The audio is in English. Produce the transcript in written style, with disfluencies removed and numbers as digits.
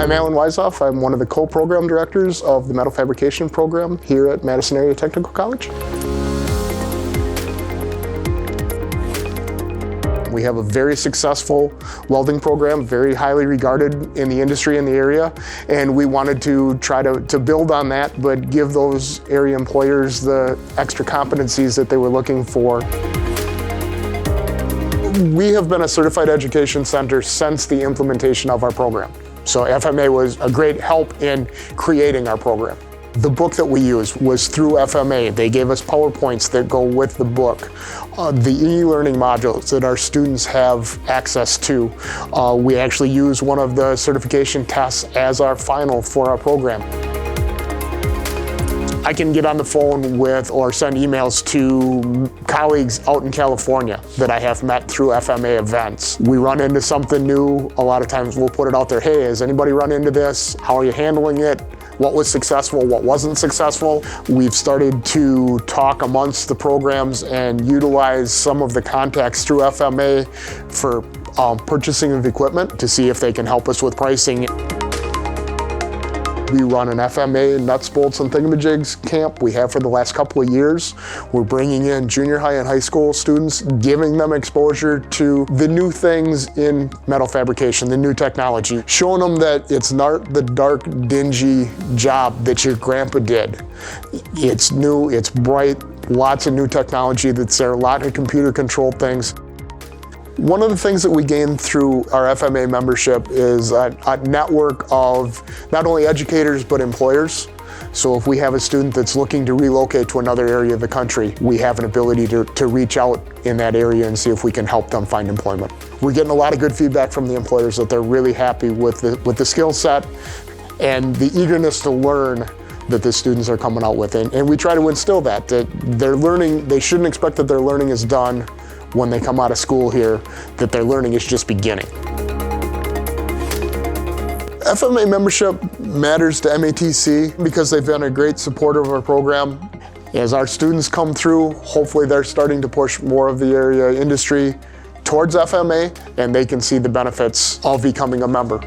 I'm Alan Weisoff. I'm one of the co-program directors of the metal fabrication program here at Madison Area Technical College. We have a very successful welding program, very highly regarded in the industry in the area, and we wanted to try to build on that, but give those area employers the extra competencies that they were looking for. We have been a certified education center since the implementation of our program. So FMA was a great help in creating our program. The book that we used was through FMA. They gave us PowerPoints that go with the book. The e-learning modules that our students have access to. We actually use one of the certification tests as our final for our program. I can get on the phone with or send emails to colleagues out in California that I have met through FMA events. We run into something new, a lot of times we'll put it out there, hey, has anybody run into this? How are you handling it? What was successful, what wasn't successful? We've started to talk amongst the programs and utilize some of the contacts through FMA for purchasing of equipment to see if they can help us with pricing. We run an FMA nuts, bolts, and thingamajigs camp. We have for the last couple of years. We're bringing in junior high and high school students, giving them exposure to the new things in metal fabrication, the new technology, showing them that it's not the dark, dingy job that your grandpa did. It's new, it's bright, lots of new technology that's there, a lot of computer-controlled things. One of the things that we gain through our FMA membership is a network of not only educators but employers. So if we have a student that's looking to relocate to another area of the country, we have an ability to reach out in that area and see if we can help them find employment. We're getting a lot of good feedback from the employers that they're really happy with the skill set and the eagerness to learn that the students are coming out with. And we try to instill that they're learning, they shouldn't expect that their learning is done when they come out of school here, that their learning is just beginning. FMA membership matters to MATC because they've been a great supporter of our program. As our students come through, hopefully they're starting to push more of the area industry towards FMA, and they can see the benefits of becoming a member.